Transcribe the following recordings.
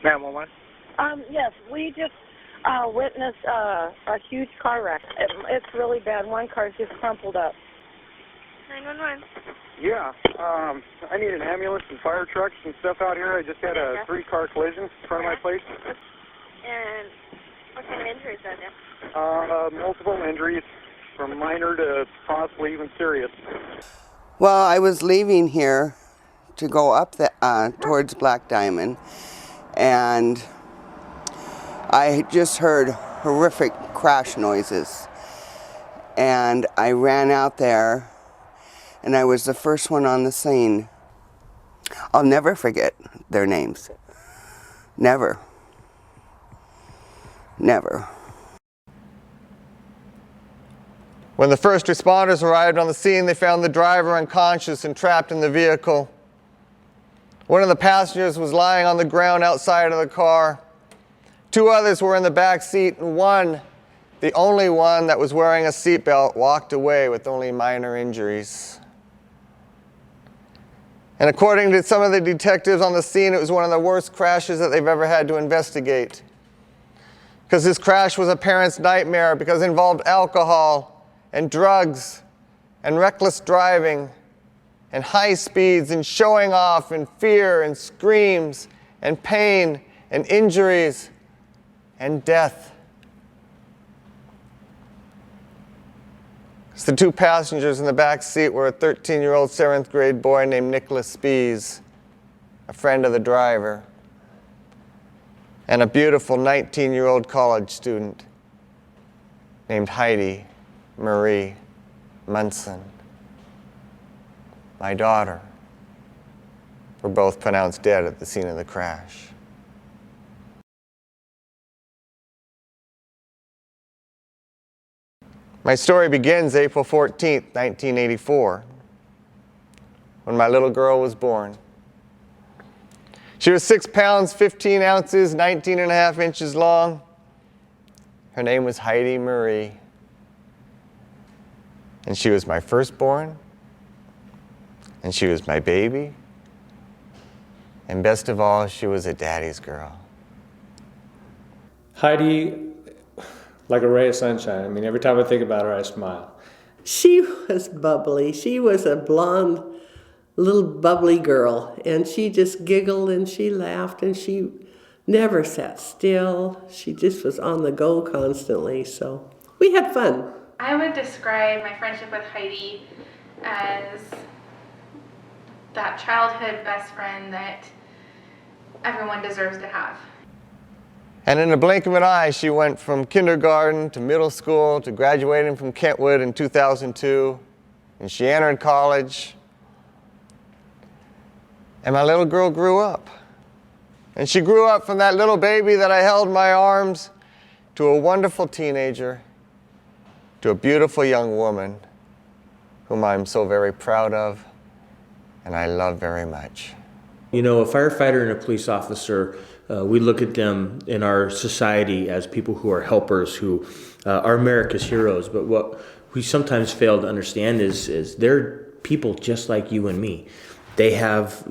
911? Yes, we just witnessed a huge car wreck. It's really bad. One car's just crumpled up. 911. Yeah, I need an ambulance and fire trucks and stuff out here. I just had a 3-car collision in front of my place. And what kind of injuries are there? Multiple injuries, from minor to possibly even serious. Well, I was leaving here to go up towards Black Diamond, and I just heard horrific crash noises, and I ran out there, and I was the first one on the scene. I'll never forget their names. Never. Never. When the first responders arrived on the scene, they found the driver unconscious and trapped in the vehicle. One of the passengers was lying on the ground outside of the car. 2 others were in the back seat, and one, the only one that was wearing a seatbelt, walked away with only minor injuries. And according to some of the detectives on the scene, it was one of the worst crashes that they've ever had to investigate. Because this crash was a parent's nightmare, because it involved alcohol and drugs and reckless driving and high speeds and showing off and fear and screams and pain and injuries and death. The 2 passengers in the back seat were a 13-year-old 7th grade boy named Nicholas Spies, a friend of the driver, and a beautiful 19-year-old college student named Heidi Marie Munson. My daughter, were both pronounced dead at the scene of the crash. My story begins April 14th, 1984, when my little girl was born. She was 6 pounds, 15 ounces, 19 and a half inches long. Her name was Heidi Marie. And she was my firstborn, and she was my baby, and best of all, she was a daddy's girl. Heidi, like a ray of sunshine. I mean, every time I think about her, I smile. She was bubbly. She was a blonde, little bubbly girl, and she just giggled and she laughed and she never sat still. She just was on the go constantly, so we had fun. I would describe my friendship with Heidi as that childhood best friend that everyone deserves to have. And in a blink of an eye, she went from kindergarten to middle school to graduating from Kentwood in 2002, and she entered college. And my little girl grew up. And she grew up from that little baby that I held in my arms to a wonderful teenager, to a beautiful young woman whom I'm so very proud of and I love very much. You know, a firefighter and a police officer, we look at them in our society as people who are helpers, who are America's heroes. But what we sometimes fail to understand is they're people just like you and me. They have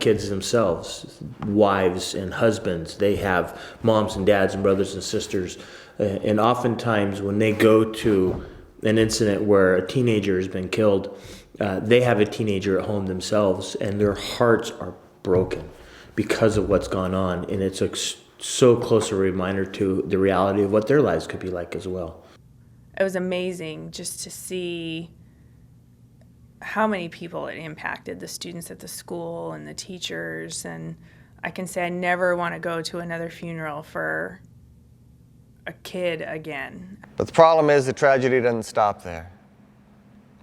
kids themselves, wives and husbands. They have moms and dads and brothers and sisters. And oftentimes when they go to an incident where a teenager has been killed, they have a teenager at home themselves, and their hearts are broken because of what's gone on. And it's so close a reminder to the reality of what their lives could be like as well. It was amazing just to see how many people it impacted, the students at the school and the teachers. And I can say I never want to go to another funeral for a kid again. But the problem is the tragedy doesn't stop there.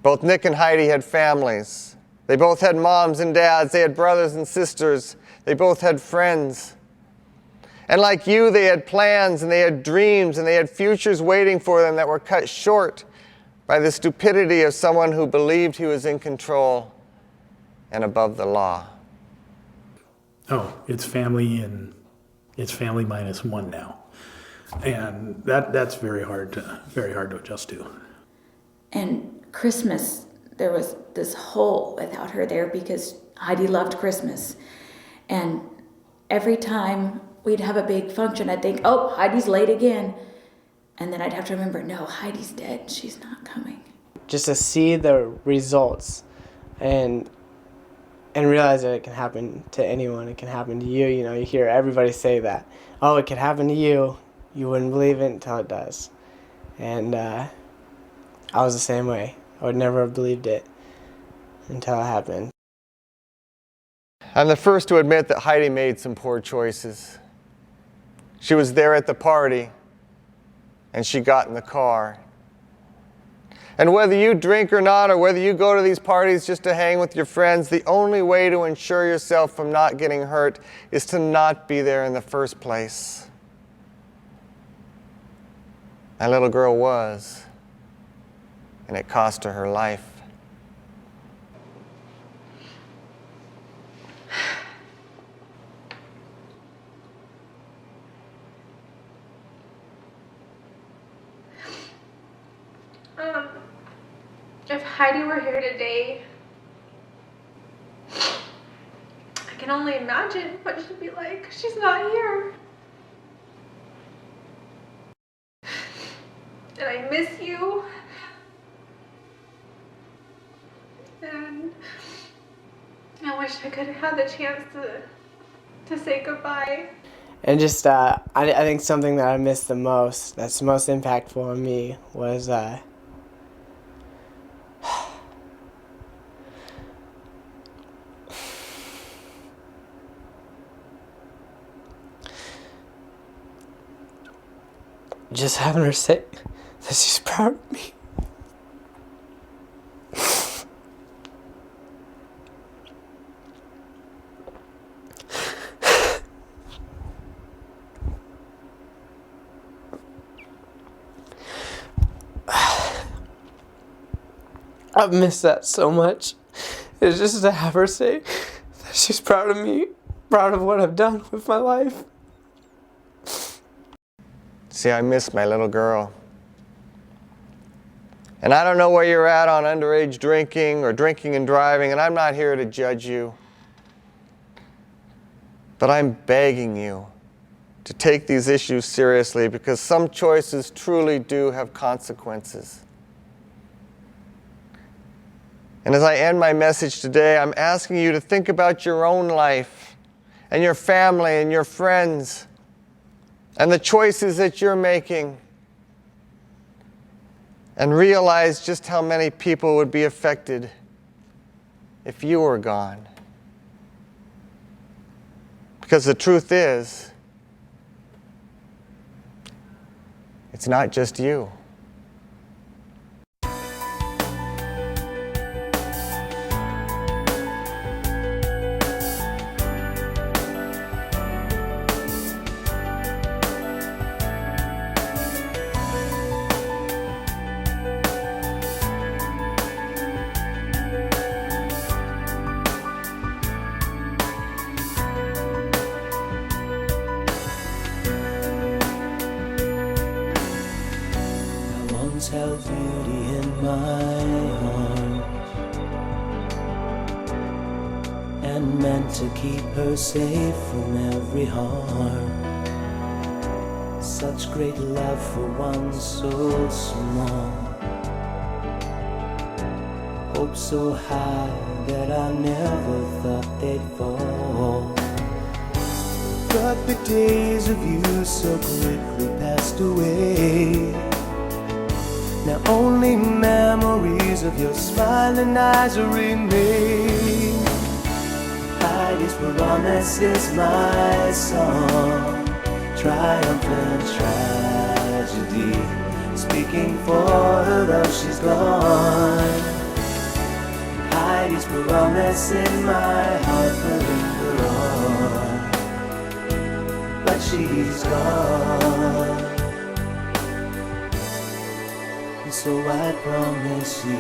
Both Nick and Heidi had families. They both had moms and dads. They had brothers and sisters. They both had friends. And like you, they had plans and they had dreams and they had futures waiting for them that were cut short by the stupidity of someone who believed he was in control and above the law. Oh, it's family, and it's family minus one now. And that's very hard to adjust to. And Christmas, there was this hole without her there because Heidi loved Christmas. And every time we'd have a big function, I'd think, oh, Heidi's late again. And then I'd have to remember, no, Heidi's dead. She's not coming. Just to see the results and realize that it can happen to anyone. It can happen to you. You know, you hear everybody say that. Oh, it could happen to you. You wouldn't believe it until it does. And I was the same way. I would never have believed it until it happened. I'm the first to admit that Heidi made some poor choices. She was there at the party, and she got in the car. And whether you drink or not, or whether you go to these parties just to hang with your friends, the only way to ensure yourself from not getting hurt is to not be there in the first place. My little girl was, and it cost her her life. If Heidi were here today, I can only imagine what she'd be like. She's not here. And I miss you. And I wish I could have had the chance to say goodbye. And just, I think something that I missed the most, that's the most impactful on me, was just having her say that she's proud of me. I've missed that so much. It's just to have her say that she's proud of me, proud of what I've done with my life. See, I miss my little girl. And I don't know where you're at on underage drinking or drinking and driving, and I'm not here to judge you. But I'm begging you to take these issues seriously, because some choices truly do have consequences. And as I end my message today, I'm asking you to think about your own life and your family and your friends and the choices that you're making, and realize just how many people would be affected if you were gone. Because the truth is, it's not just you. Held beauty in my arms and meant to keep her safe from every harm. Such great love for one so small, hopes so high that I never thought they'd fall. But the days of you so quickly passed away. Now only memories of your smiling eyes remain. Heidi's promise is my song, triumphant tragedy, speaking for her though she's gone. Heidi's promise in my heart will linger on, but she's gone. So I promise you